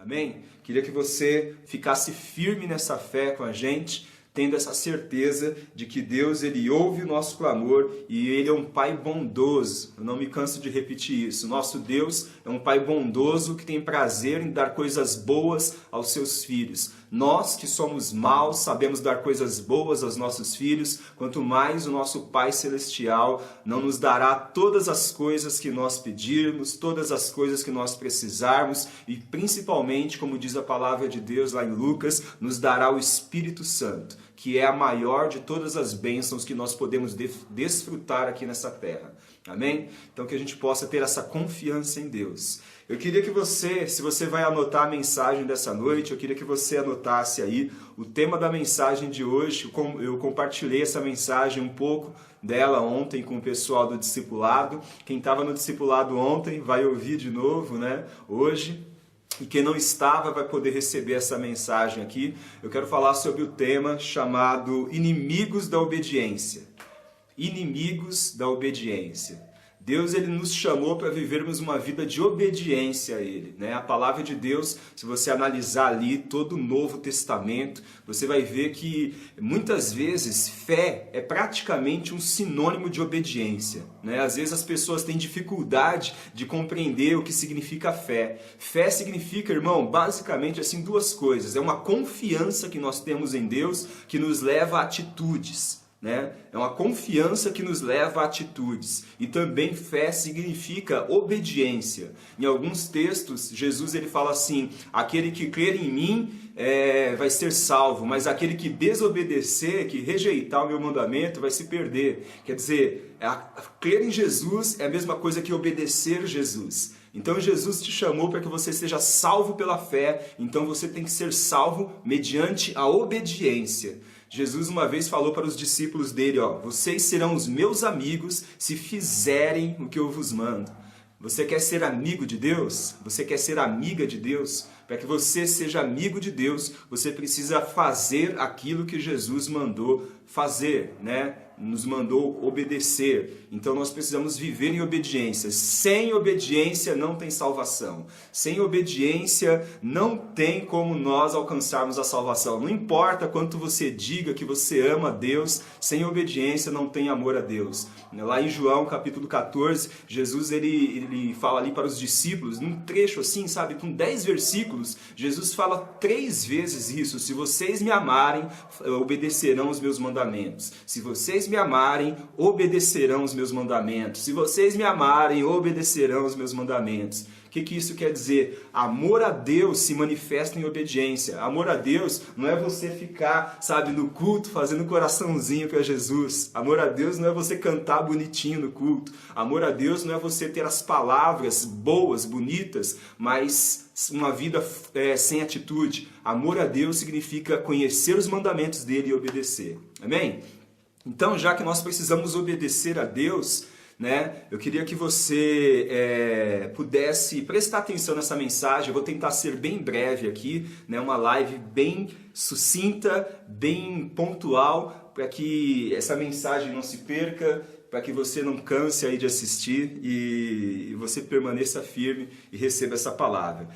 Amém? Queria que você ficasse firme nessa fé com a gente, tendo essa certeza de que Deus, Ele ouve o nosso clamor e Ele é um Pai bondoso. Eu não me canso de repetir isso. Nosso Deus é um Pai bondoso que tem prazer em dar coisas boas aos seus filhos. Nós que somos maus sabemos dar coisas boas aos nossos filhos, quanto mais o nosso Pai Celestial não nos dará todas as coisas que nós pedirmos, todas as coisas que nós precisarmos e principalmente, como diz a palavra de Deus lá em Lucas, nos dará o Espírito Santo, que é a maior de todas as bênçãos que nós podemos desfrutar aqui nessa terra. Amém? Então que a gente possa ter essa confiança em Deus. Eu queria que você, se você vai anotar a mensagem dessa noite, eu queria que você anotasse aí o tema da mensagem de hoje. Eu compartilhei essa mensagem um pouco dela ontem com o pessoal do discipulado. Quem estava no discipulado ontem vai ouvir de novo, né? Hoje. E quem não estava vai poder receber essa mensagem aqui. Eu quero falar sobre o tema chamado Inimigos da Obediência. Inimigos da Obediência. Deus, Ele nos chamou para vivermos uma vida de obediência a Ele, né? A palavra de Deus, se você analisar ali todo o Novo Testamento, você vai ver que muitas vezes fé é praticamente um sinônimo de obediência, né? Às vezes as pessoas têm dificuldade de compreender o que significa fé. Fé significa, irmão, basicamente assim duas coisas. É uma confiança que nós temos em Deus que nos leva a atitudes. Né? É uma confiança que nos leva a atitudes. E também fé significa obediência. Em alguns textos, Jesus ele fala assim: aquele que crer em mim vai ser salvo, mas aquele que desobedecer, que rejeitar o meu mandamento, vai se perder. Quer dizer, crer em Jesus é a mesma coisa que obedecer Jesus. Então Jesus te chamou para que você seja salvo pela fé, então você tem que ser salvo mediante a obediência. Jesus uma vez falou para os discípulos dele, vocês serão os meus amigos se fizerem o que eu vos mando. Você quer ser amigo de Deus? Você quer ser amiga de Deus? Para que você seja amigo de Deus, você precisa fazer aquilo que Jesus mandou fazer, né? Nos mandou obedecer. Então nós precisamos viver em obediência. Sem obediência não tem salvação. Sem obediência não tem como nós alcançarmos a salvação. Não importa quanto você diga que você ama a Deus, sem obediência não tem amor a Deus. Lá em João capítulo 14, Jesus ele fala ali para os discípulos, num trecho assim, sabe, com 10 versículos, Jesus fala 3 vezes isso: se vocês me amarem, obedecerão os meus mandamentos. Se vocês me amarem, obedecerão os meus mandamentos. Se vocês me amarem, obedecerão os meus mandamentos. O que isso quer dizer? Amor a Deus se manifesta em obediência. Amor a Deus não é você ficar, sabe, no culto fazendo coraçãozinho para Jesus. Amor a Deus não é você cantar bonitinho no culto. Amor a Deus não é você ter as palavras boas, bonitas, mas uma vida sem atitude. Amor a Deus significa conhecer os mandamentos dele e obedecer. Amém? Então, já que nós precisamos obedecer a Deus, né, eu queria que você pudesse prestar atenção nessa mensagem. Eu vou tentar ser bem breve aqui, né, uma live bem sucinta, bem pontual, para que essa mensagem não se perca, para que você não canse aí de assistir e você permaneça firme e receba essa palavra.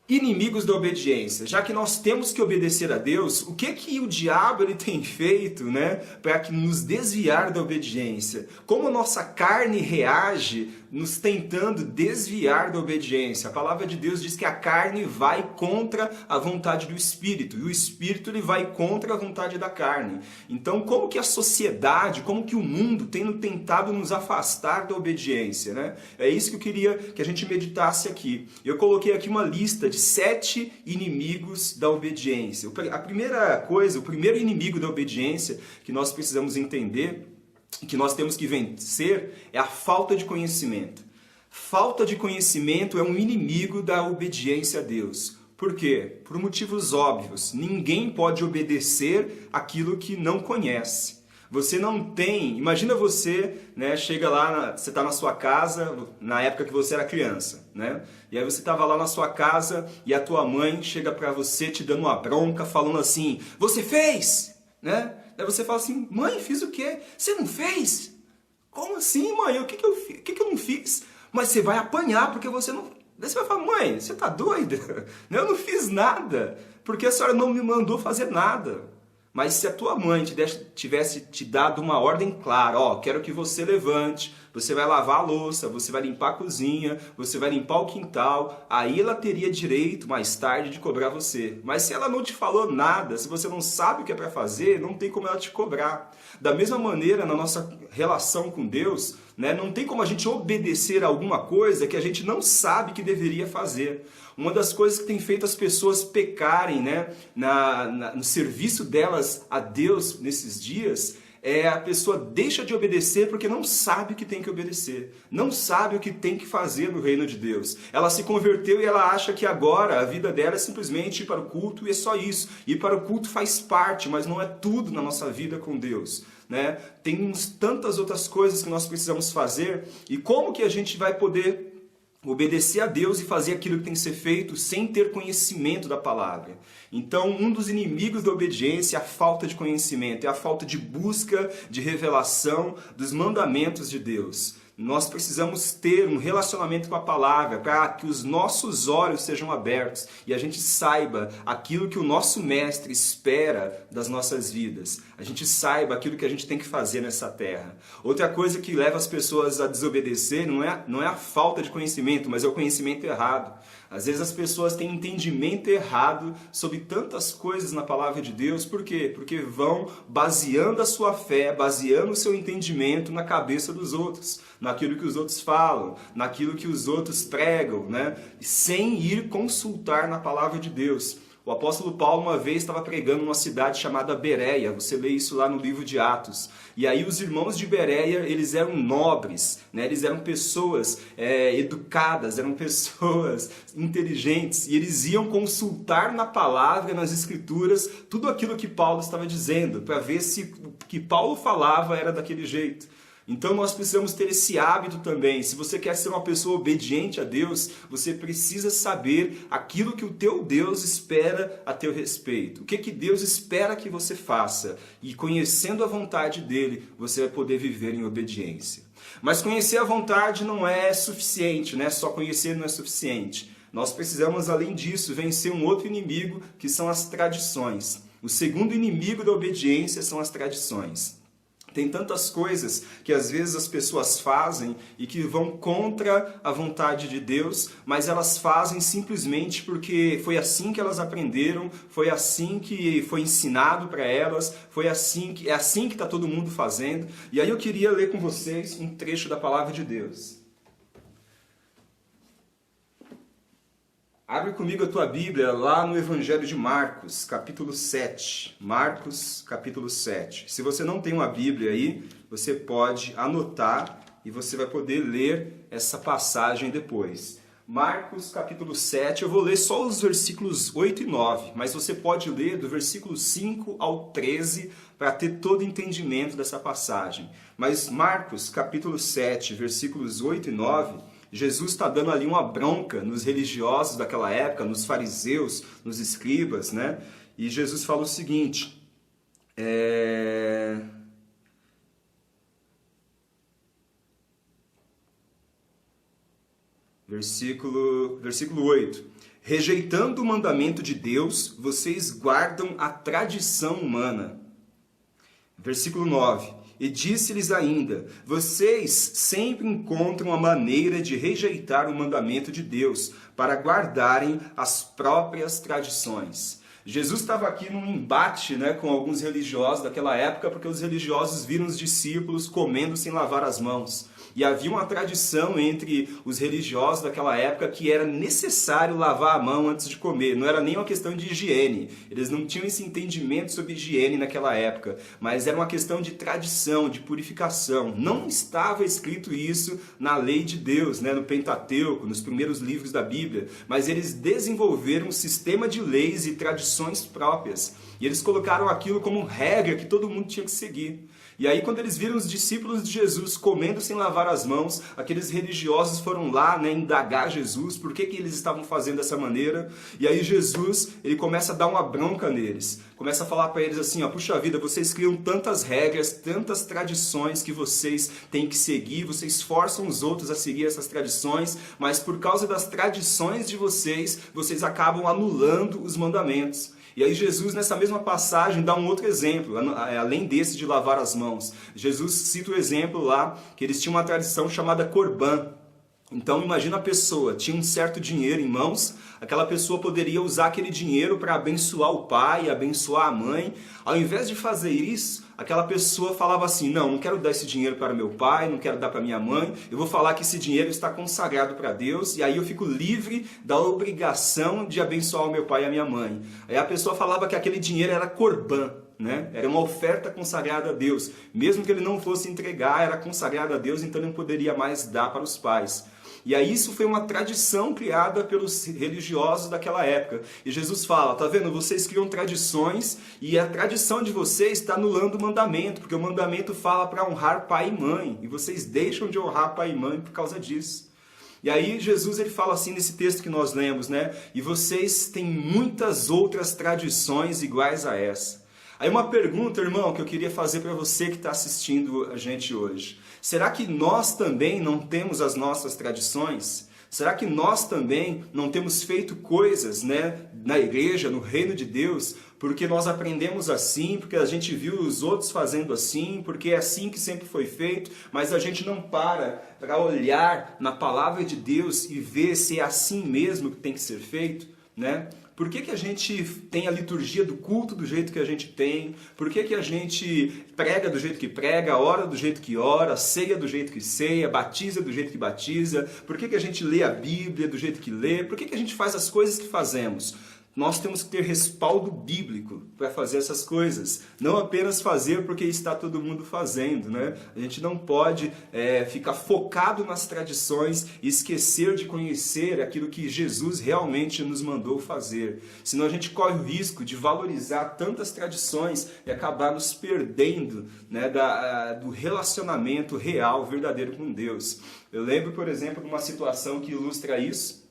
Inimigos da obediência. Já que nós temos que obedecer a Deus, o que o diabo ele tem feito, né, para nos desviar da obediência? Como a nossa carne reage nos tentando desviar da obediência? A palavra de Deus diz que a carne vai contra a vontade do Espírito, e o Espírito ele vai contra a vontade da carne. Então, como que a sociedade, como que o mundo tem tentado nos afastar da obediência, né? É isso que eu queria que a gente meditasse aqui. Eu coloquei aqui uma lista de 7 inimigos da obediência. A primeira coisa, o primeiro inimigo da obediência que nós precisamos entender e que nós temos que vencer é a falta de conhecimento. Falta de conhecimento é um inimigo da obediência a Deus. Por quê? Por motivos óbvios. Ninguém pode obedecer aquilo que não conhece. Você não tem... Imagina você, né, chega lá, você está na sua casa, na época que você era criança, né? E aí você estava lá na sua casa e a tua mãe chega para você te dando uma bronca, falando assim: você fez? Né? Aí você fala assim: mãe, fiz o quê? Você não fez? Como assim, mãe? O que eu não fiz? Mas você vai apanhar porque você não... Daí você vai falar, mãe, você está doida? Eu não fiz nada, porque a senhora não me mandou fazer nada. Mas se a tua mãe tivesse te dado uma ordem clara, ó, quero que você levante, você vai lavar a louça, você vai limpar a cozinha, você vai limpar o quintal, aí ela teria direito mais tarde de cobrar você. Mas se ela não te falou nada, se você não sabe o que é para fazer, não tem como ela te cobrar. Da mesma maneira, na nossa relação com Deus, né, não tem como a gente obedecer a alguma coisa que a gente não sabe que deveria fazer. Uma das coisas que tem feito as pessoas pecarem, né, no serviço delas a Deus nesses dias, é a pessoa deixa de obedecer porque não sabe o que tem que obedecer. Não sabe o que tem que fazer no reino de Deus. Ela se converteu e ela acha que agora a vida dela é simplesmente ir para o culto e é só isso. Ir para o culto faz parte, mas não é tudo na nossa vida com Deus. Né? Tem tantas outras coisas que nós precisamos fazer. E como que a gente vai poder obedecer a Deus e fazer aquilo que tem que ser feito sem ter conhecimento da palavra? Então, um dos inimigos da obediência é a falta de conhecimento, é a falta de busca, de revelação dos mandamentos de Deus. Nós precisamos ter um relacionamento com a palavra para que os nossos olhos sejam abertos e a gente saiba aquilo que o nosso mestre espera das nossas vidas. A gente saiba aquilo que a gente tem que fazer nessa terra. Outra coisa que leva as pessoas a desobedecer não é a falta de conhecimento, mas é o conhecimento errado. Às vezes as pessoas têm entendimento errado sobre tantas coisas na palavra de Deus. Por quê? Porque vão baseando a sua fé, baseando o seu entendimento na cabeça dos outros, naquilo que os outros falam, naquilo que os outros pregam, né? Sem ir consultar na palavra de Deus. O apóstolo Paulo uma vez estava pregando numa cidade chamada Bereia, você lê isso lá no livro de Atos. E aí os irmãos de Bereia, eles eram nobres, né? Eles eram pessoas educadas, eram pessoas inteligentes. E eles iam consultar na palavra, nas escrituras, tudo aquilo que Paulo estava dizendo, para ver se o que Paulo falava era daquele jeito. Então nós precisamos ter esse hábito também. Se você quer ser uma pessoa obediente a Deus, você precisa saber aquilo que o teu Deus espera a teu respeito. O que Deus espera que você faça. E conhecendo a vontade dele, você vai poder viver em obediência. Mas conhecer a vontade não é suficiente, né? Só conhecer não é suficiente. Nós precisamos, além disso, vencer um outro inimigo, que são as tradições. O segundo inimigo da obediência são as tradições. Tem tantas coisas que às vezes as pessoas fazem e que vão contra a vontade de Deus, mas elas fazem simplesmente porque foi assim que elas aprenderam, foi assim que foi ensinado para elas, é assim que está todo mundo fazendo. E aí eu queria ler com vocês um trecho da palavra de Deus. Abre comigo a tua Bíblia lá no Evangelho de Marcos, capítulo 7. Marcos, capítulo 7. Se você não tem uma Bíblia aí, você pode anotar e você vai poder ler essa passagem depois. Marcos, capítulo 7, eu vou ler só os versículos 8 e 9, mas você pode ler do versículo 5 ao 13 para ter todo o entendimento dessa passagem. Mas Marcos, capítulo 7, versículos 8 e 9... Jesus está dando ali uma bronca nos religiosos daquela época, nos fariseus, nos escribas, né? E Jesus fala o seguinte, versículo 8. Rejeitando o mandamento de Deus, vocês guardam a tradição humana. Versículo 9. E disse-lhes ainda, vocês sempre encontram a maneira de rejeitar o mandamento de Deus para guardarem as próprias tradições. Jesus estava aqui num embate, né, com alguns religiosos daquela época, porque os religiosos viram os discípulos comendo sem lavar as mãos. E havia uma tradição entre os religiosos daquela época que era necessário lavar a mão antes de comer. Não era nem uma questão de higiene. Eles não tinham esse entendimento sobre higiene naquela época. Mas era uma questão de tradição, de purificação. Não estava escrito isso na lei de Deus, né, no Pentateuco, nos primeiros livros da Bíblia. Mas eles desenvolveram um sistema de leis e tradições próprias. E eles colocaram aquilo como regra que todo mundo tinha que seguir. E aí, quando eles viram os discípulos de Jesus comendo sem lavar as mãos, aqueles religiosos foram lá, né, indagar Jesus, por que eles estavam fazendo dessa maneira. E aí Jesus, ele começa a dar uma bronca neles. Começa a falar para eles assim, ó, puxa vida, vocês criam tantas regras, tantas tradições que vocês têm que seguir, vocês forçam os outros a seguir essas tradições, mas por causa das tradições de vocês, vocês acabam anulando os mandamentos. E aí Jesus, nessa mesma passagem, dá um outro exemplo, além desse de lavar as mãos. Jesus cita o exemplo lá, que eles tinham uma tradição chamada Corban. Então imagina a pessoa, tinha um certo dinheiro em mãos, aquela pessoa poderia usar aquele dinheiro para abençoar o pai, abençoar a mãe. Ao invés de fazer isso, aquela pessoa falava assim, não quero dar esse dinheiro para meu pai, não quero dar para minha mãe, eu vou falar que esse dinheiro está consagrado para Deus, e aí eu fico livre da obrigação de abençoar o meu pai e a minha mãe. Aí a pessoa falava que aquele dinheiro era corban, né? Era uma oferta consagrada a Deus. Mesmo que ele não fosse entregar, era consagrada a Deus, então ele não poderia mais dar para os pais. E aí isso foi uma tradição criada pelos religiosos daquela época. E Jesus fala, tá vendo, vocês criam tradições e a tradição de vocês está anulando o mandamento, porque o mandamento fala para honrar pai e mãe, e vocês deixam de honrar pai e mãe por causa disso. E aí Jesus ele fala assim nesse texto que nós lemos, né? E vocês têm muitas outras tradições iguais a essa. Aí uma pergunta, irmão, que eu queria fazer para você que está assistindo a gente hoje. Será que nós também não temos as nossas tradições? Será que nós também não temos feito coisas, né, na igreja, no reino de Deus, porque nós aprendemos assim, porque a gente viu os outros fazendo assim, porque é assim que sempre foi feito, mas a gente não para olhar na palavra de Deus e ver se é assim mesmo que tem que ser feito, né? Por que a gente tem a liturgia do culto do jeito que a gente tem? Por que a gente prega do jeito que prega, ora do jeito que ora, ceia do jeito que ceia, batiza do jeito que batiza? Por que a gente lê a Bíblia do jeito que lê? Por que a gente faz as coisas que fazemos? Nós temos que ter respaldo bíblico para fazer essas coisas. Não apenas fazer porque está todo mundo fazendo, né? A gente não pode ficar focado nas tradições e esquecer de conhecer aquilo que Jesus realmente nos mandou fazer. Senão a gente corre o risco de valorizar tantas tradições e acabar nos perdendo, né, do relacionamento real, verdadeiro com Deus. Eu lembro, por exemplo, de uma situação que ilustra isso.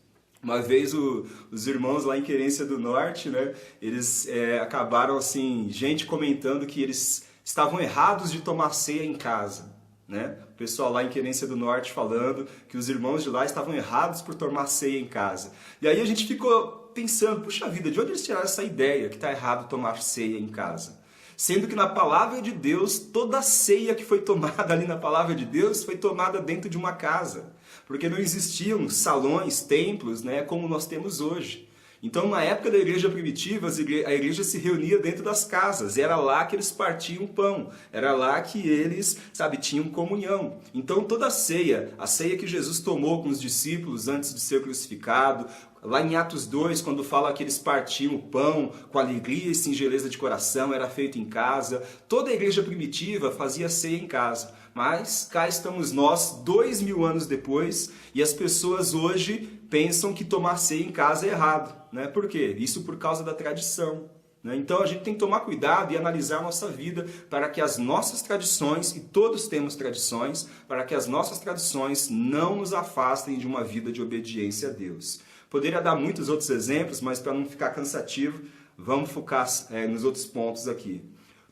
Uma vez os irmãos lá em Querência do Norte, né, eles acabaram assim, gente comentando que eles estavam errados de tomar ceia em casa, né? O pessoal lá em Querência do Norte falando que os irmãos de lá estavam errados por tomar ceia em casa. E aí a gente ficou pensando, puxa vida, de onde eles tiraram essa ideia que está errado tomar ceia em casa? Sendo que na palavra de Deus, toda a ceia que foi tomada ali na palavra de Deus foi tomada dentro de uma casa. Porque não existiam salões, templos, né, como nós temos hoje. Então, na época da igreja primitiva, a igreja se reunia dentro das casas. Era lá que eles partiam pão. Era lá que eles, tinham comunhão. Então, toda a ceia que Jesus tomou com os discípulos antes de ser crucificado, lá em Atos 2, quando fala que eles partiam o pão com alegria e singeleza de coração, era feito em casa. Toda a igreja primitiva fazia ceia em casa. Mas cá estamos nós, 2000 anos depois, e as pessoas hoje pensam que tomar ceia em casa é errado, né? Por quê? Isso por causa da tradição, né? Então a gente tem que tomar cuidado e analisar a nossa vida para que as nossas tradições, e todos temos tradições, para que as nossas tradições não nos afastem de uma vida de obediência a Deus. Poderia dar muitos outros exemplos, mas para não ficar cansativo, vamos focar nos outros pontos aqui.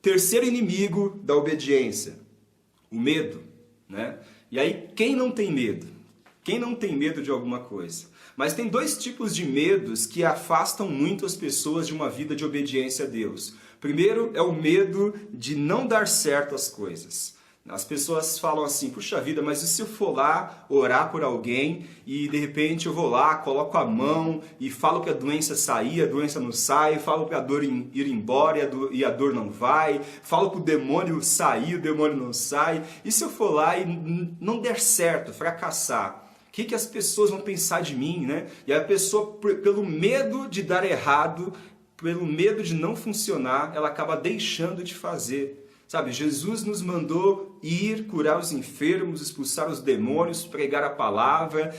Terceiro inimigo da obediência, o medo, né? E aí, quem não tem medo? Quem não tem medo de alguma coisa? Mas tem dois tipos de medos que afastam muito as pessoas de uma vida de obediência a Deus. Primeiro é o medo de não dar certo as coisas. As pessoas falam assim, puxa vida, mas e se eu for lá orar por alguém e de repente eu vou lá, coloco a mão e falo que a doença sair, a doença não sai, falo para a dor ir embora e a dor não vai, falo para o demônio sair, o demônio não sai. E se eu for lá e não der certo, fracassar? O que as pessoas vão pensar de mim, né? E a pessoa, pelo medo de dar errado, pelo medo de não funcionar, ela acaba deixando de fazer. Jesus nos mandou ir, curar os enfermos, expulsar os demônios, pregar a palavra.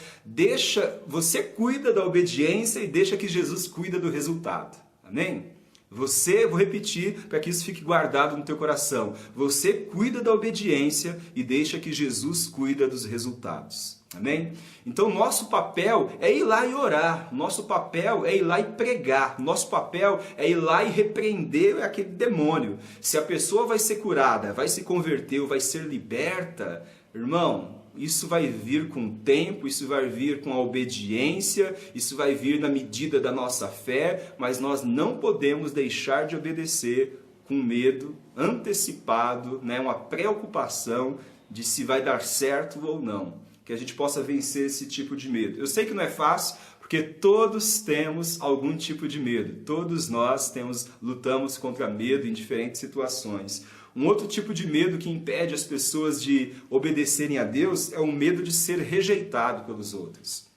Você cuida da obediência e deixa que Jesus cuida do resultado. Amém? Vou repetir para que isso fique guardado no teu coração. Você cuida da obediência e deixa que Jesus cuida dos resultados. Amém? Então, nosso papel é ir lá e orar. Nosso papel é ir lá e pregar. Nosso papel é ir lá e repreender aquele demônio. Se a pessoa vai ser curada, vai se converter ou vai ser liberta, irmão, isso vai vir com o tempo, isso vai vir com a obediência, isso vai vir na medida da nossa fé, mas nós não podemos deixar de obedecer com medo antecipado, né? Uma preocupação de se vai dar certo ou não. Que a gente possa vencer esse tipo de medo. Eu sei que não é fácil, porque todos temos algum tipo de medo. Todos nós lutamos contra medo em diferentes situações. Um outro tipo de medo que impede as pessoas de obedecerem a Deus é o medo de ser rejeitado pelos outros.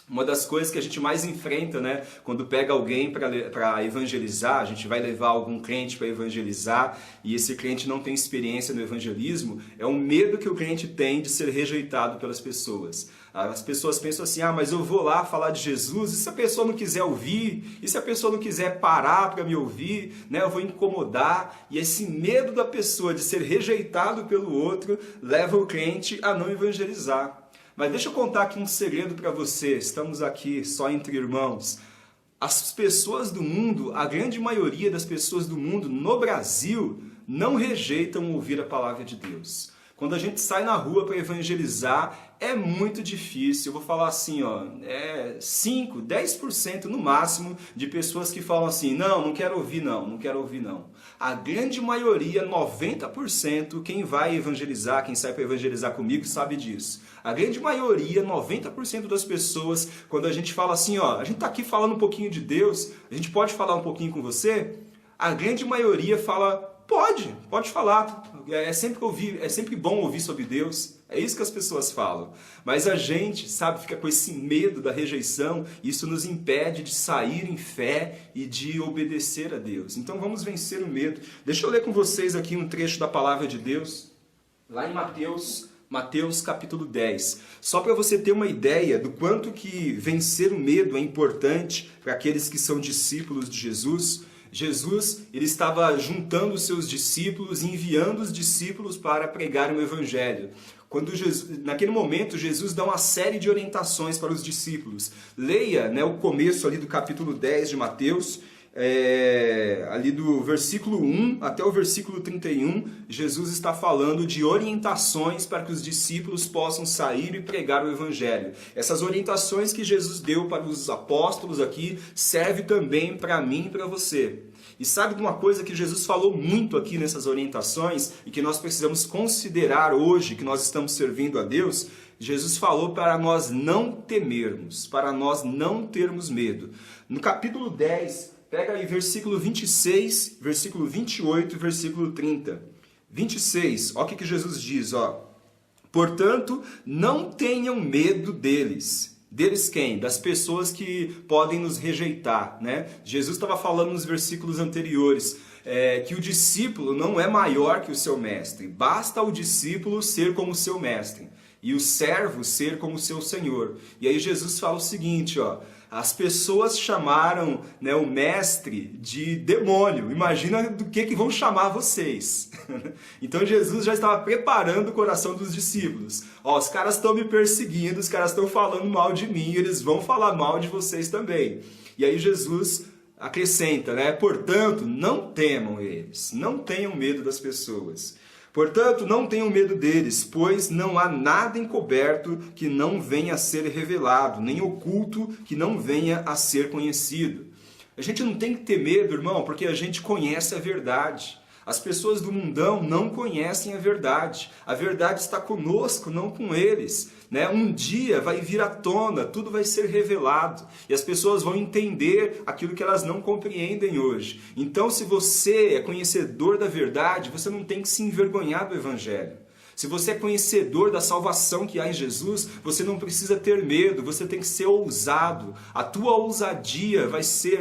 Uma das coisas que a gente mais enfrenta, né, quando pega alguém para evangelizar, a gente vai levar algum crente para evangelizar e esse crente não tem experiência no evangelismo, é o medo que o crente tem de ser rejeitado pelas pessoas. As pessoas pensam assim, mas eu vou lá falar de Jesus, e se a pessoa não quiser ouvir? E se a pessoa não quiser parar para me ouvir? Né, eu vou incomodar. E esse medo da pessoa de ser rejeitado pelo outro leva o crente a não evangelizar. Mas deixa eu contar aqui um segredo para você, estamos aqui só entre irmãos. As pessoas do mundo, a grande maioria das pessoas do mundo no Brasil, não rejeitam ouvir a palavra de Deus. Quando a gente sai na rua para evangelizar, é muito difícil. Eu vou falar assim, 5, 10% no máximo de pessoas que falam assim, não quero ouvir não quero ouvir não. A grande maioria, 90%, quem vai evangelizar, quem sai para evangelizar comigo sabe disso. A grande maioria, 90% das pessoas, quando a gente fala assim, a gente está aqui falando um pouquinho de Deus, a gente pode falar um pouquinho com você? A grande maioria fala, pode falar, é sempre bom ouvir sobre Deus, é isso que as pessoas falam. Mas a gente, fica com esse medo da rejeição, isso nos impede de sair em fé e de obedecer a Deus. Então vamos vencer o medo. Deixa eu ler com vocês aqui um trecho da palavra de Deus, lá em Mateus capítulo 10. Só para você ter uma ideia do quanto que vencer o medo é importante para aqueles que são discípulos de Jesus. Jesus, ele estava juntando os seus discípulos e enviando os discípulos para pregar o evangelho. Naquele momento, Jesus dá uma série de orientações para os discípulos. Leia, o começo ali do capítulo 10 de Mateus, ali do versículo 1 até o versículo 31, Jesus está falando de orientações para que os discípulos possam sair e pregar o evangelho. Essas orientações que Jesus deu para os apóstolos aqui servem também para mim e para você. E sabe de uma coisa que Jesus falou muito aqui nessas orientações e que nós precisamos considerar hoje que nós estamos servindo a Deus? Jesus falou para nós não temermos, para nós não termos medo. No capítulo 10, pega aí versículo 26, versículo 28 e versículo 30. 26, olha o que Jesus diz, Portanto, não tenham medo deles. Deles quem? Das pessoas que podem nos rejeitar, né? Jesus estava falando nos versículos anteriores que o discípulo não é maior que o seu mestre. Basta o discípulo ser como o seu mestre e o servo ser como o seu senhor. E aí Jesus fala o seguinte, as pessoas chamaram o mestre de demônio. Imagina do que vão chamar vocês. Então Jesus já estava preparando o coração dos discípulos. Os caras estão me perseguindo, os caras estão falando mal de mim, eles vão falar mal de vocês também. E aí Jesus acrescenta, portanto, não temam eles, não tenham medo das pessoas. Portanto, não tenham medo deles, pois não há nada encoberto que não venha a ser revelado, nem oculto que não venha a ser conhecido. A gente não tem que ter medo, irmão, porque a gente conhece a verdade. As pessoas do mundão não conhecem a verdade. A verdade está conosco, não com eles. Um dia vai vir à tona, tudo vai ser revelado. E as pessoas vão entender aquilo que elas não compreendem hoje. Então, se você é conhecedor da verdade, você não tem que se envergonhar do Evangelho. Se você é conhecedor da salvação que há em Jesus, você não precisa ter medo, você tem que ser ousado. A tua ousadia vai ser,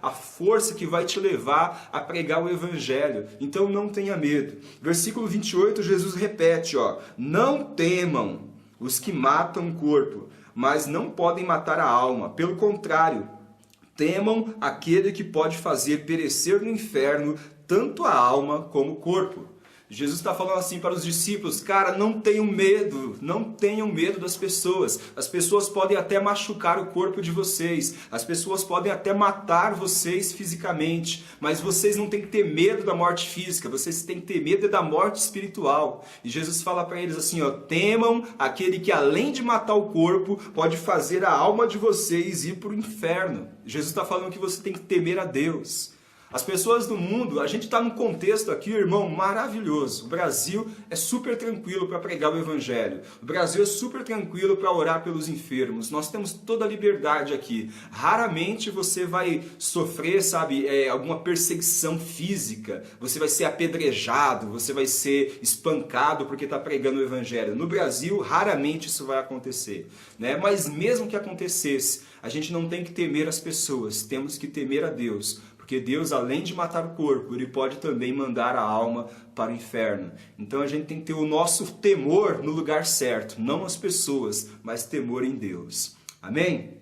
a força que vai te levar a pregar o Evangelho. Então não tenha medo. Versículo 28, Jesus repete, não temam os que matam o corpo, mas não podem matar a alma. Pelo contrário, temam aquele que pode fazer perecer no inferno tanto a alma como o corpo. Jesus está falando assim para os discípulos, cara, não tenham medo das pessoas. As pessoas podem até machucar o corpo de vocês, as pessoas podem até matar vocês fisicamente, mas vocês não têm que ter medo da morte física, vocês têm que ter medo da morte espiritual. E Jesus fala para eles assim, ó, temam aquele que além de matar o corpo, pode fazer a alma de vocês ir para o inferno. Jesus está falando que você tem que temer a Deus. As pessoas do mundo, a gente está num contexto aqui, irmão, maravilhoso. O Brasil é super tranquilo para pregar o Evangelho. O Brasil é super tranquilo para orar pelos enfermos. Nós temos toda a liberdade aqui. Raramente você vai sofrer, alguma perseguição física. Você vai ser apedrejado, você vai ser espancado porque está pregando o Evangelho. No Brasil, raramente isso vai acontecer, né? Mas mesmo que acontecesse, a gente não tem que temer as pessoas, temos que temer a Deus. Porque Deus, além de matar o corpo, Ele pode também mandar a alma para o inferno. Então a gente tem que ter o nosso temor no lugar certo, não as pessoas, mas temor em Deus. Amém?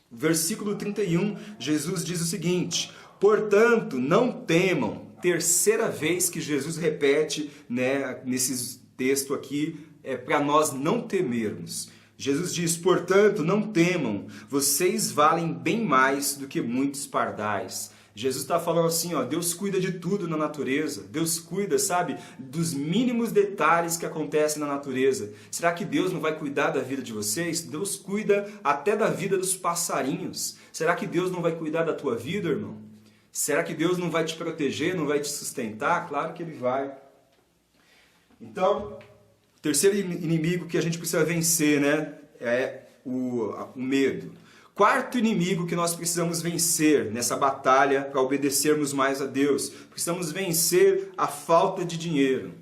Versículo 31, Jesus diz o seguinte, portanto, não temam. Terceira vez que Jesus repete, né, nesse texto aqui, para nós não temermos. Jesus diz, portanto, não temam, vocês valem bem mais do que muitos pardais. Jesus está falando assim, ó, Deus cuida de tudo na natureza. Deus cuida, dos mínimos detalhes que acontecem na natureza. Será que Deus não vai cuidar da vida de vocês? Deus cuida até da vida dos passarinhos. Será que Deus não vai cuidar da tua vida, irmão? Será que Deus não vai te proteger, não vai te sustentar? Claro que Ele vai. Então, o terceiro inimigo que a gente precisa vencer, né, é o medo. Quarto inimigo que nós precisamos vencer nessa batalha para obedecermos mais a Deus. Precisamos vencer a falta de dinheiro,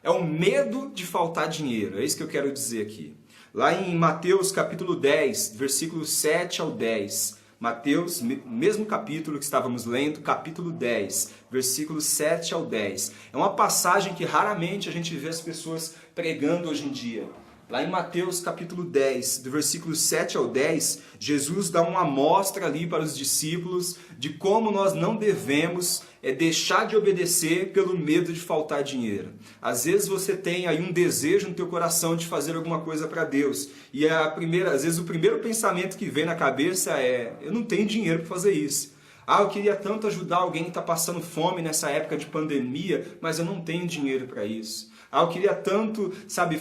É o medo de faltar dinheiro, é isso que eu quero dizer aqui. Lá em Mateus capítulo 10, versículos 7 ao 10. Mateus, mesmo capítulo que estávamos lendo, capítulo 10, versículos 7 ao 10. É uma passagem que raramente a gente vê as pessoas pregando hoje em dia. Lá em Mateus capítulo 10, do versículo 7 ao 10, Jesus dá uma amostra ali para os discípulos de como nós não devemos deixar de obedecer pelo medo de faltar dinheiro. Às vezes você tem aí um desejo no teu coração de fazer alguma coisa para Deus. E às vezes o primeiro pensamento que vem na cabeça é, eu não tenho dinheiro para fazer isso. Eu queria tanto ajudar alguém que está passando fome nessa época de pandemia, mas eu não tenho dinheiro para isso. Eu queria tanto,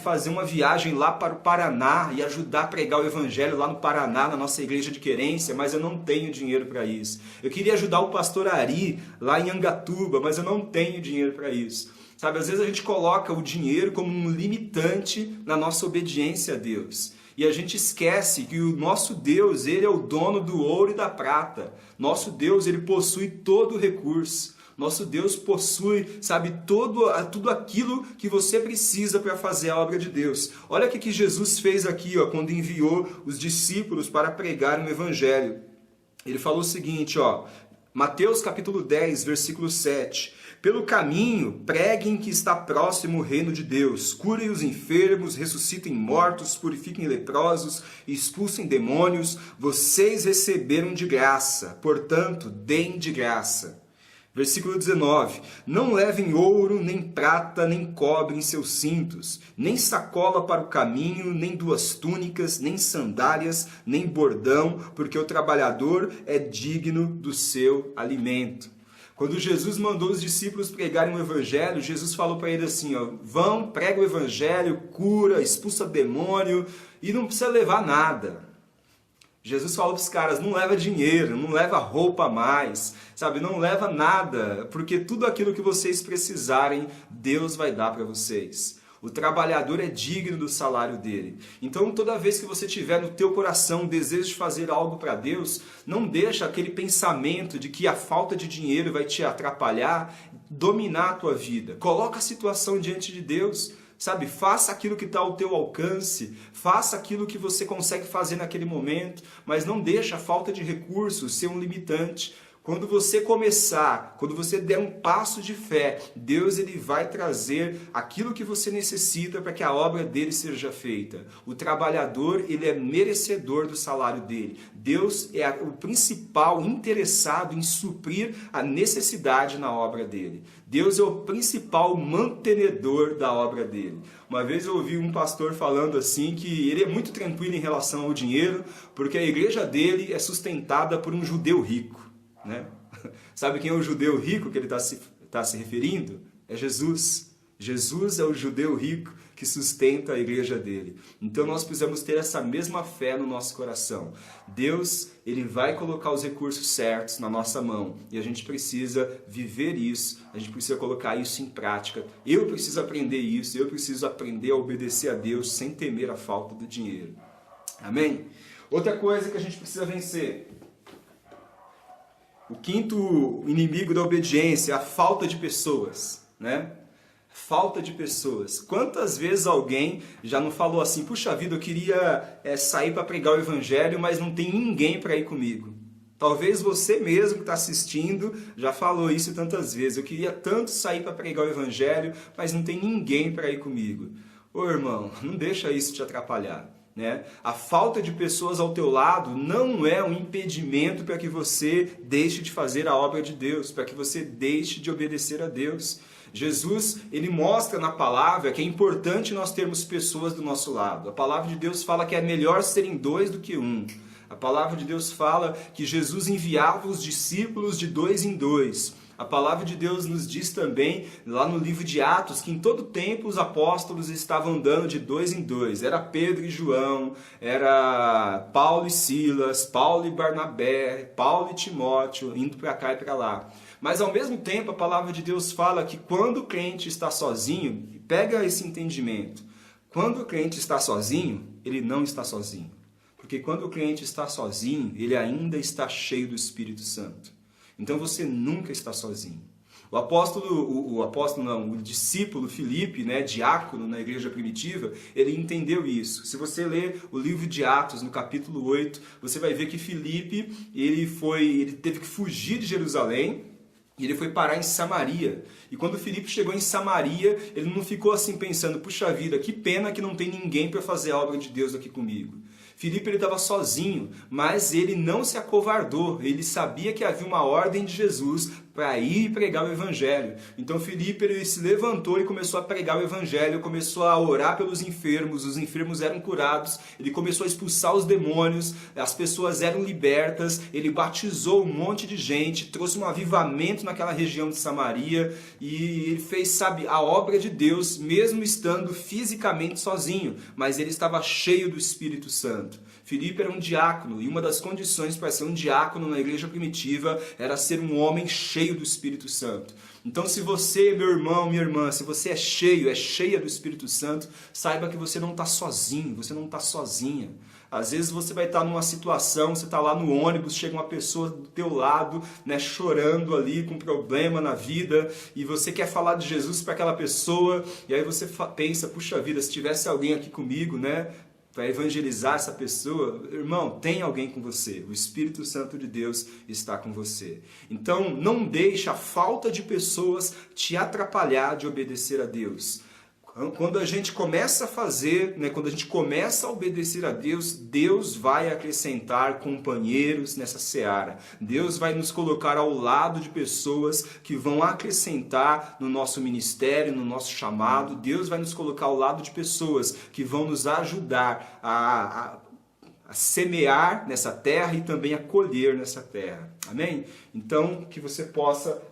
fazer uma viagem lá para o Paraná e ajudar a pregar o Evangelho lá no Paraná, na nossa igreja de querência, mas eu não tenho dinheiro para isso. Eu queria ajudar o pastor Ari lá em Angatuba, mas eu não tenho dinheiro para isso. Às vezes a gente coloca o dinheiro como um limitante na nossa obediência a Deus. E a gente esquece que o nosso Deus, Ele é o dono do ouro e da prata. Nosso Deus, Ele possui todo o recurso. Nosso Deus possui, tudo aquilo que você precisa para fazer a obra de Deus. Olha o que Jesus fez aqui, ó, quando enviou os discípulos para pregar o Evangelho. Ele falou o seguinte, ó, Mateus capítulo 10, versículo 7. Pelo caminho, preguem que está próximo o reino de Deus. Curem os enfermos, ressuscitem mortos, purifiquem leprosos, expulsem demônios. Vocês receberam de graça, portanto, deem de graça. Versículo 19, não levem ouro, nem prata, nem cobre em seus cintos, nem sacola para o caminho, nem 2 túnicas, nem sandálias, nem bordão, porque o trabalhador é digno do seu alimento. Quando Jesus mandou os discípulos pregarem o Evangelho, Jesus falou para eles assim, ó, vão, prega o Evangelho, cura, expulsa demônio e não precisa levar nada. Jesus falou para os caras, não leva dinheiro, não leva roupa a mais, não leva nada, porque tudo aquilo que vocês precisarem, Deus vai dar para vocês. O trabalhador é digno do salário dele. Então, toda vez que você tiver no teu coração o desejo de fazer algo para Deus, não deixa aquele pensamento de que a falta de dinheiro vai te atrapalhar, dominar a tua vida. Coloca a situação diante de Deus. Faça aquilo que está ao teu alcance, faça aquilo que você consegue fazer naquele momento, mas não deixa a falta de recursos ser um limitante. Quando você começar, quando você der um passo de fé, Deus ele vai trazer aquilo que você necessita para que a obra dele seja feita. O trabalhador ele é merecedor do salário dele. Deus é o principal interessado em suprir a necessidade na obra dele. Deus é o principal mantenedor da obra dele. Uma vez eu ouvi um pastor falando assim que ele é muito tranquilo em relação ao dinheiro, porque a igreja dele é sustentada por um judeu rico. Né? Sabe quem é o judeu rico que ele está se referindo? É Jesus. Jesus é o judeu rico que sustenta a igreja dele. Então nós precisamos ter essa mesma fé no nosso coração. Deus, ele vai colocar os recursos certos na nossa mão e a gente precisa viver isso, a gente precisa colocar isso em prática. Eu preciso aprender isso, eu preciso aprender a obedecer a Deus sem temer a falta do dinheiro. Amém? Outra coisa que a gente precisa vencer. O quinto inimigo da obediência é a falta de pessoas, né? Falta de pessoas. Quantas vezes alguém já não falou assim, puxa vida, eu queria sair para pregar o evangelho, mas não tem ninguém para ir comigo. Talvez você mesmo que está assistindo já falou isso tantas vezes. Eu queria tanto sair para pregar o evangelho, mas não tem ninguém para ir comigo. Ô irmão, não deixa isso te atrapalhar. Né? A falta de pessoas ao teu lado não é um impedimento para que você deixe de fazer a obra de Deus, para que você deixe de obedecer a Deus. Jesus, ele mostra na palavra que é importante nós termos pessoas do nosso lado. A palavra de Deus fala que é melhor serem dois do que um. A palavra de Deus fala que Jesus enviava os discípulos de dois em dois. A palavra de Deus nos diz também, lá no livro de Atos, que em todo tempo os apóstolos estavam andando de dois em dois. Era Pedro e João, era Paulo e Silas, Paulo e Barnabé, Paulo e Timóteo, indo para cá e para lá. Mas ao mesmo tempo a palavra de Deus fala que quando o crente está sozinho, pega esse entendimento, quando o crente está sozinho, ele não está sozinho. Porque quando o crente está sozinho, ele ainda está cheio do Espírito Santo. Então você nunca está sozinho. O discípulo Filipe, né, diácono na igreja primitiva, ele entendeu isso. Se você ler o livro de Atos, no capítulo 8, você vai ver que Filipe, ele teve que fugir de Jerusalém, e ele foi parar em Samaria. E quando Filipe chegou em Samaria, ele não ficou assim pensando, puxa vida, que pena que não tem ninguém para fazer a obra de Deus aqui comigo. Filipe estava sozinho, mas ele não se acovardou. Ele sabia que havia uma ordem de Jesus para ir e pregar o evangelho. Então Filipe ele se levantou e começou a pregar o evangelho, começou a orar pelos enfermos, os enfermos eram curados, ele começou a expulsar os demônios, as pessoas eram libertas, ele batizou um monte de gente, trouxe um avivamento naquela região de Samaria e ele fez, a obra de Deus, mesmo estando fisicamente sozinho, mas ele estava cheio do Espírito Santo. Filipe era um diácono e uma das condições para ser um diácono na igreja primitiva era ser um homem cheio do Espírito Santo. Então se você, meu irmão, minha irmã, se você é cheia do Espírito Santo, saiba que você não está sozinho, você não está sozinha. Às vezes você vai estar numa situação, você está lá no ônibus, chega uma pessoa do teu lado, né, chorando ali, com problema na vida, e você quer falar de Jesus para aquela pessoa, e aí você pensa, puxa vida, se tivesse alguém aqui comigo, né, para evangelizar essa pessoa, irmão, tem alguém com você. O Espírito Santo de Deus está com você. Então, não deixe a falta de pessoas te atrapalhar de obedecer a Deus. Quando a gente começa a fazer, né, quando a gente começa a obedecer a Deus, Deus vai acrescentar companheiros nessa seara. Deus vai nos colocar ao lado de pessoas que vão acrescentar no nosso ministério, no nosso chamado. Deus vai nos colocar ao lado de pessoas que vão nos ajudar a semear nessa terra e também a colher nessa terra. Amém? Então, que você possa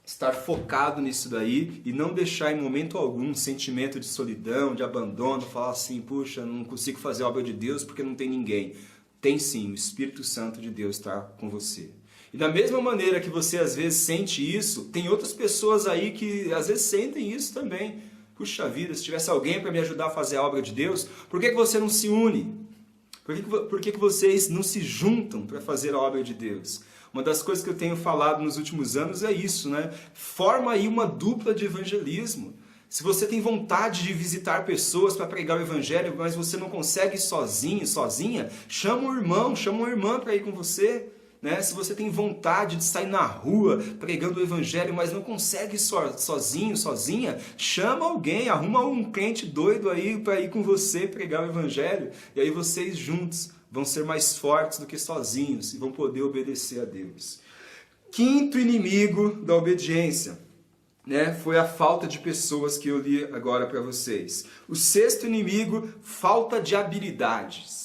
estar focado nisso daí e não deixar em momento algum um sentimento de solidão, de abandono, falar assim, puxa, não consigo fazer a obra de Deus porque não tem ninguém. Tem sim, o Espírito Santo de Deus está com você. E da mesma maneira que você às vezes sente isso, tem outras pessoas aí que às vezes sentem isso também. Puxa vida, se tivesse alguém para me ajudar a fazer a obra de Deus, por que você não se une? Por que vocês não se juntam para fazer a obra de Deus? Uma das coisas que eu tenho falado nos últimos anos é isso, né? Forma aí uma dupla de evangelismo. Se você tem vontade de visitar pessoas para pregar o evangelho, mas você não consegue sozinho, sozinha, chama um irmão, chama uma irmã para ir com você. né? Se você tem vontade de sair na rua pregando o evangelho, mas não consegue sozinho, sozinha, chama alguém, arruma um crente doido aí para ir com você pregar o evangelho, e aí vocês juntos vão ser mais fortes do que sozinhos e vão poder obedecer a Deus. Quinto inimigo da obediência, né, foi a falta de pessoas que eu li agora para vocês. O sexto inimigo, falta de habilidades.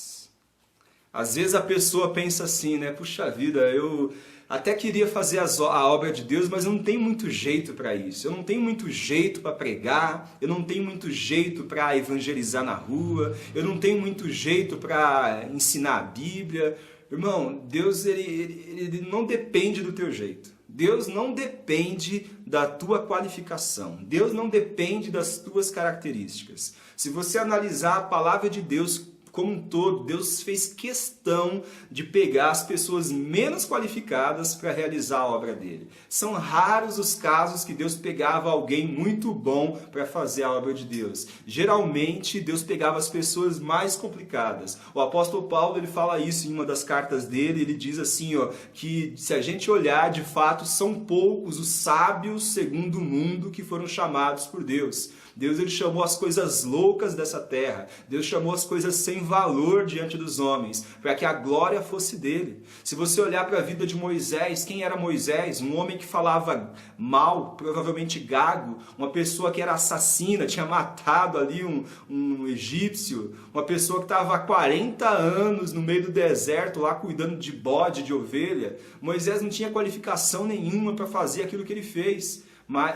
Às vezes a pessoa pensa assim, né? Puxa vida, eu até queria fazer a obra de Deus, mas eu não tenho muito jeito para isso. Eu não tenho muito jeito para pregar, eu não tenho muito jeito para evangelizar na rua, eu não tenho muito jeito para ensinar a Bíblia. Irmão, Deus ele não depende do teu jeito. Deus não depende da tua qualificação. Deus não depende das tuas características. Se você analisar a palavra de Deus como um todo, Deus fez questão de pegar as pessoas menos qualificadas para realizar a obra dele. São raros os casos que Deus pegava alguém muito bom para fazer a obra de Deus. Geralmente, Deus pegava as pessoas mais complicadas. O apóstolo Paulo ele fala isso em uma das cartas dele, ele diz assim, ó, que se a gente olhar, de fato, são poucos os sábios segundo o mundo que foram chamados por Deus. Deus ele chamou as coisas loucas dessa terra. Deus chamou as coisas sem valor diante dos homens, para que a glória fosse dele. Se você olhar para a vida de Moisés, quem era Moisés? Um homem que falava mal, provavelmente gago, uma pessoa que era assassina, tinha matado ali um egípcio, uma pessoa que estava há 40 anos no meio do deserto, lá cuidando de bode, de ovelha. Moisés não tinha qualificação nenhuma para fazer aquilo que ele fez.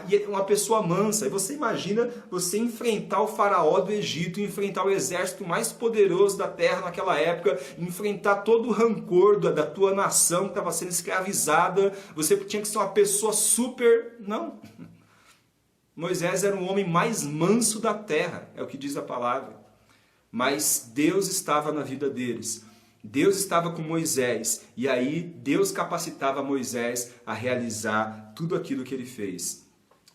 E uma pessoa mansa. E você imagina você enfrentar o faraó do Egito, enfrentar o exército mais poderoso da terra naquela época, enfrentar todo o rancor da tua nação que estava sendo escravizada. Você tinha que ser uma pessoa super... Não. Moisés era o homem mais manso da terra, é o que diz a palavra. Mas Deus estava na vida deles. Deus estava com Moisés. E aí Deus capacitava Moisés a realizar tudo aquilo que ele fez.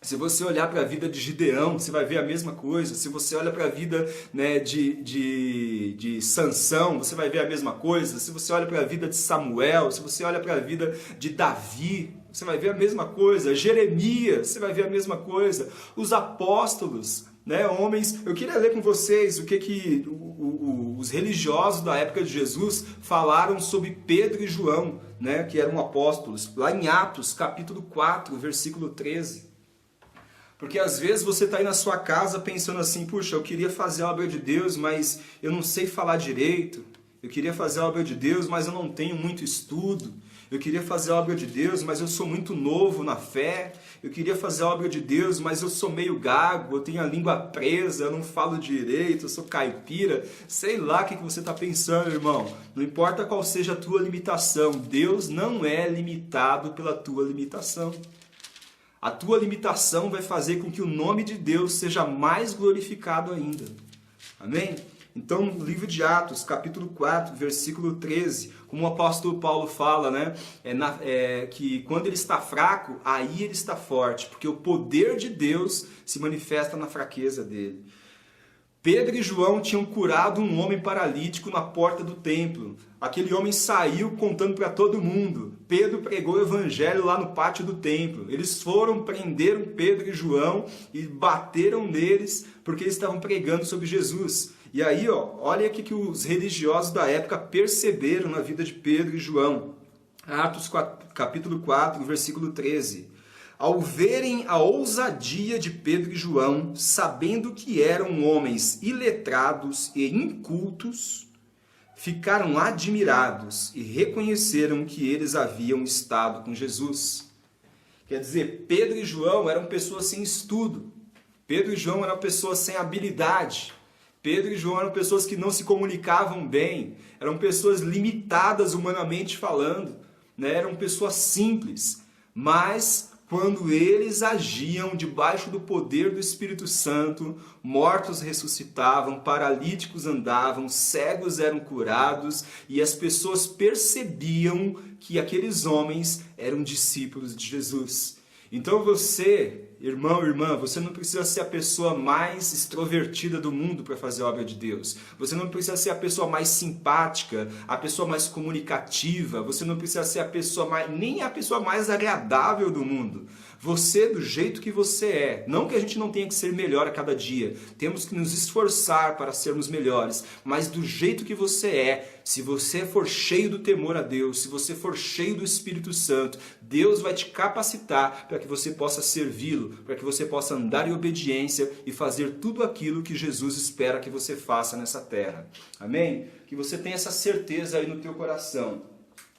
Se você olhar para a vida de Gideão, você vai ver a mesma coisa. Se você olha para a vida, né, de Sansão, você vai ver a mesma coisa. Se você olha para a vida de Samuel, se você olha para a vida de Davi, você vai ver a mesma coisa. Jeremias, você vai ver a mesma coisa. Os apóstolos, né, homens... Eu queria ler com vocês o que os religiosos da época de Jesus falaram sobre Pedro e João, né, que eram apóstolos, lá em Atos, capítulo 4, versículo 13. Porque às vezes você está aí na sua casa pensando assim, puxa, eu queria fazer a obra de Deus, mas eu não sei falar direito. Eu queria fazer a obra de Deus, mas eu não tenho muito estudo. Eu queria fazer a obra de Deus, mas eu sou muito novo na fé. Eu queria fazer a obra de Deus, mas eu sou meio gago, eu tenho a língua presa, eu não falo direito, eu sou caipira. Sei lá o que você está pensando, irmão. Não importa qual seja a tua limitação, Deus não é limitado pela tua limitação. A tua limitação vai fazer com que o nome de Deus seja mais glorificado ainda. Amém? Então, no livro de Atos, capítulo 4, versículo 13, como o apóstolo Paulo fala, né, que quando ele está fraco, aí ele está forte, porque o poder de Deus se manifesta na fraqueza dele. Pedro e João tinham curado um homem paralítico na porta do templo. Aquele homem saiu contando para todo mundo. Pedro pregou o evangelho lá no pátio do templo. Eles foram, prenderam Pedro e João e bateram neles porque eles estavam pregando sobre Jesus. E aí, olha o que os religiosos da época perceberam na vida de Pedro e João. Atos capítulo 4, versículo 13. Ao verem a ousadia de Pedro e João, sabendo que eram homens iletrados e incultos, ficaram admirados e reconheceram que eles haviam estado com Jesus. Quer dizer, Pedro e João eram pessoas sem estudo. Pedro e João eram pessoas sem habilidade. Pedro e João eram pessoas que não se comunicavam bem. Eram pessoas limitadas humanamente falando, né? Eram pessoas simples. Mas quando eles agiam debaixo do poder do Espírito Santo, mortos ressuscitavam, paralíticos andavam, cegos eram curados e as pessoas percebiam que aqueles homens eram discípulos de Jesus. Então você irmão, irmã, você não precisa ser a pessoa mais extrovertida do mundo para fazer a obra de Deus. Você não precisa ser a pessoa mais simpática, a pessoa mais comunicativa. Você não precisa ser nem a pessoa mais agradável do mundo. Você, do jeito que você é. Não que a gente não tenha que ser melhor a cada dia. Temos que nos esforçar para sermos melhores. Mas do jeito que você é, se você for cheio do temor a Deus, se você for cheio do Espírito Santo, Deus vai te capacitar para que você possa servi-lo, para que você possa andar em obediência e fazer tudo aquilo que Jesus espera que você faça nessa terra. Amém? Que você tenha essa certeza aí no teu coração.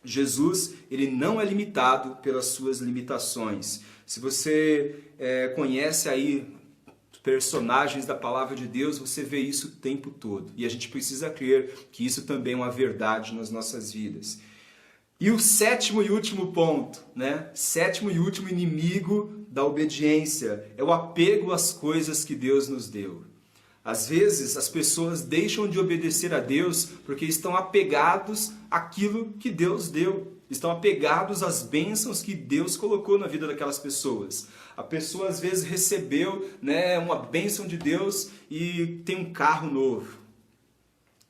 Jesus, ele não é limitado pelas suas limitações. Se você conhece aí personagens da palavra de Deus, você vê isso o tempo todo. E a gente precisa crer que isso também é uma verdade nas nossas vidas. E o sétimo e último ponto, né? Sétimo e último inimigo da obediência é o apego às coisas que Deus nos deu. Às vezes as pessoas deixam de obedecer a Deus porque estão apegados àquilo que Deus deu. Estão apegados às bênçãos que Deus colocou na vida daquelas pessoas. A pessoa às vezes recebeu, né, uma bênção de Deus e tem um carro novo.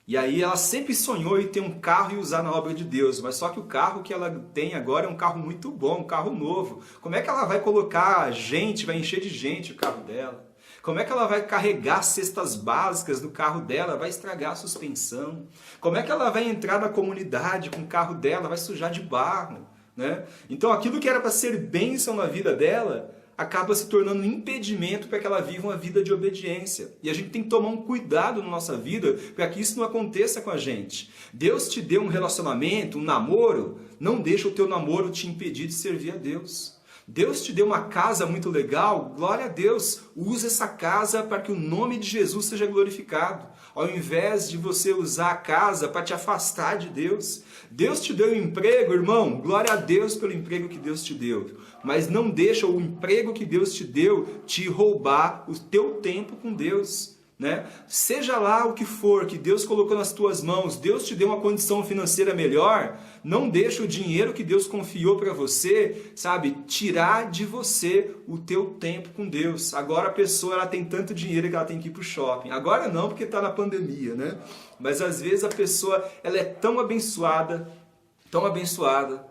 E aí ela sempre sonhou em ter um carro e usar na obra de Deus, mas só que o carro que ela tem agora é um carro muito bom, um carro novo. Como é que ela vai colocar gente, vai encher de gente o carro dela? Como é que ela vai carregar cestas básicas do carro dela? Vai estragar a suspensão. Como é que ela vai entrar na comunidade com o carro dela? Vai sujar de barro, né? Então aquilo que era para ser bênção na vida dela acaba se tornando um impedimento para que ela viva uma vida de obediência. E a gente tem que tomar um cuidado na nossa vida para que isso não aconteça com a gente. Deus te deu um relacionamento, um namoro, não deixa o teu namoro te impedir de servir a Deus. Deus te deu uma casa muito legal, glória a Deus, use essa casa para que o nome de Jesus seja glorificado, ao invés de você usar a casa para te afastar de Deus. Deus te deu um emprego, irmão, glória a Deus pelo emprego que Deus te deu, mas não deixa o emprego que Deus te deu te roubar o teu tempo com Deus. Né? Seja lá o que for que Deus colocou nas tuas mãos, Deus te deu uma condição financeira melhor, não deixa o dinheiro que Deus confiou para você, sabe, tirar de você o teu tempo com Deus. Agora a pessoa ela tem tanto dinheiro que ela tem que ir para o shopping. Agora não, porque está na pandemia, né? Mas às vezes a pessoa ela é tão abençoada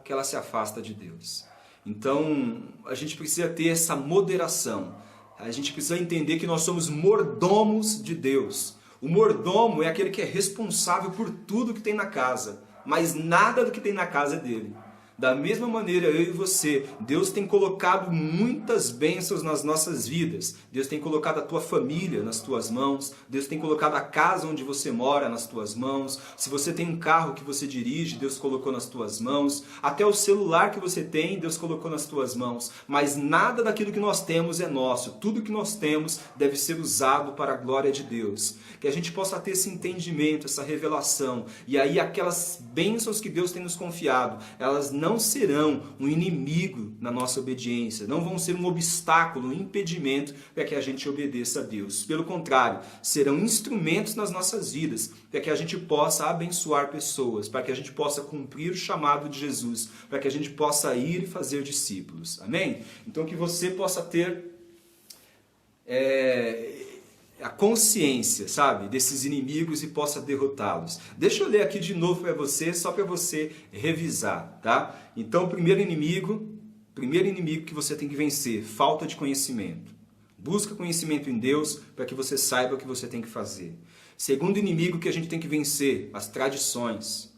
que ela se afasta de Deus. Então a gente precisa ter essa moderação. A gente precisa entender que nós somos mordomos de Deus. O mordomo é aquele que é responsável por tudo que tem na casa, mas nada do que tem na casa é dele. Da mesma maneira, eu e você, Deus tem colocado muitas bênçãos nas nossas vidas. Deus tem colocado a tua família nas tuas mãos. Deus tem colocado a casa onde você mora nas tuas mãos. Se você tem um carro que você dirige, Deus colocou nas tuas mãos. Até o celular que você tem, Deus colocou nas tuas mãos. Mas nada daquilo que nós temos é nosso. Tudo que nós temos deve ser usado para a glória de Deus. Que a gente possa ter esse entendimento, essa revelação. E aí aquelas bênçãos que Deus tem nos confiado, elas não serão um inimigo na nossa obediência, não vão ser um obstáculo, um impedimento para que a gente obedeça a Deus. Pelo contrário, serão instrumentos nas nossas vidas para que a gente possa abençoar pessoas, para que a gente possa cumprir o chamado de Jesus, para que a gente possa ir e fazer discípulos. Amém? Então que você possa ter a consciência, sabe, desses inimigos e possa derrotá-los. Deixa eu ler aqui de novo para você, só para você revisar, tá? Então, primeiro inimigo que você tem que vencer, falta de conhecimento. Busca conhecimento em Deus para que você saiba o que você tem que fazer. Segundo inimigo que a gente tem que vencer, as tradições.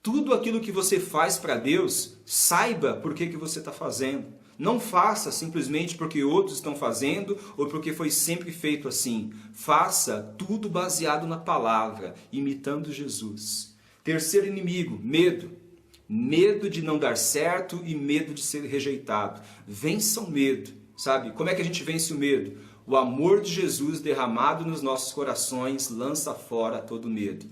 Tudo aquilo que você faz para Deus, saiba por que você está fazendo. Não faça simplesmente porque outros estão fazendo ou porque foi sempre feito assim. Faça tudo baseado na palavra, imitando Jesus. Terceiro inimigo, medo. Medo de não dar certo e medo de ser rejeitado. Vença o medo, sabe? Como é que a gente vence o medo? O amor de Jesus derramado nos nossos corações lança fora todo medo.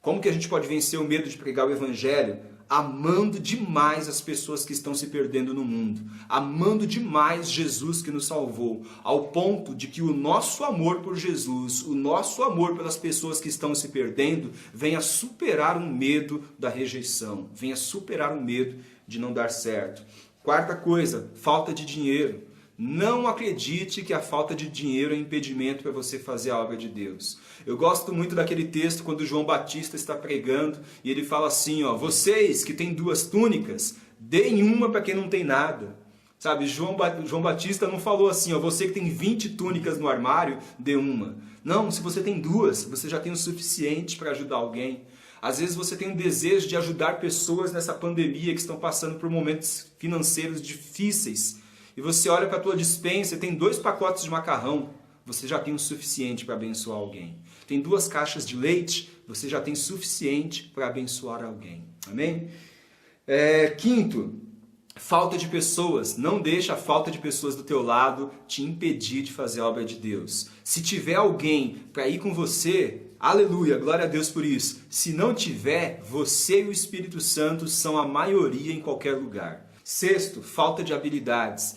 Como que a gente pode vencer o medo de pregar o Evangelho? Amando demais as pessoas que estão se perdendo no mundo. Amando demais Jesus que nos salvou. Ao ponto de que o nosso amor por Jesus, o nosso amor pelas pessoas que estão se perdendo, venha superar o medo da rejeição. Venha superar o medo de não dar certo. Quarta coisa, falta de dinheiro. Não acredite que a falta de dinheiro é impedimento para você fazer a obra de Deus. Eu gosto muito daquele texto quando João Batista está pregando e ele fala assim, ó, vocês que têm 2 túnicas, deem uma para quem não tem nada. Sabe, João Batista não falou assim, ó, você que tem 20 túnicas no armário, dê uma. Não, se você tem 2, você já tem o suficiente para ajudar alguém. Às vezes você tem um desejo de ajudar pessoas nessa pandemia que estão passando por momentos financeiros difíceis. E você olha para a tua despensa e tem 2 pacotes de macarrão, você já tem o suficiente para abençoar alguém. Tem 2 caixas de leite, você já tem suficiente para abençoar alguém. Amém? Quinto, falta de pessoas. Não deixa a falta de pessoas do teu lado te impedir de fazer a obra de Deus. Se tiver alguém para ir com você, aleluia, glória a Deus por isso. Se não tiver, você e o Espírito Santo são a maioria em qualquer lugar. Sexto, falta de habilidades.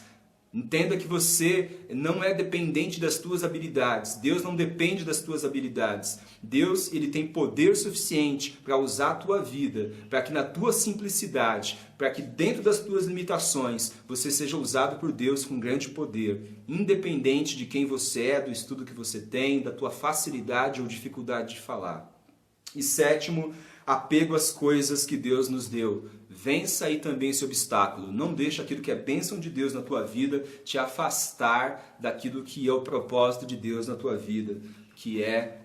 Entenda que você não é dependente das tuas habilidades. Deus não depende das tuas habilidades. Deus, ele tem poder suficiente para usar a tua vida, para que na tua simplicidade, para que dentro das tuas limitações, você seja usado por Deus com grande poder, independente de quem você é, do estudo que você tem, da tua facilidade ou dificuldade de falar. E sétimo, apego às coisas que Deus nos deu. Vença aí também esse obstáculo. Não deixe aquilo que é bênção de Deus na tua vida te afastar daquilo que é o propósito de Deus na tua vida, que é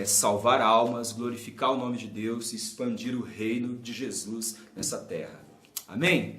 salvar almas, glorificar o nome de Deus e expandir o reino de Jesus nessa terra. Amém?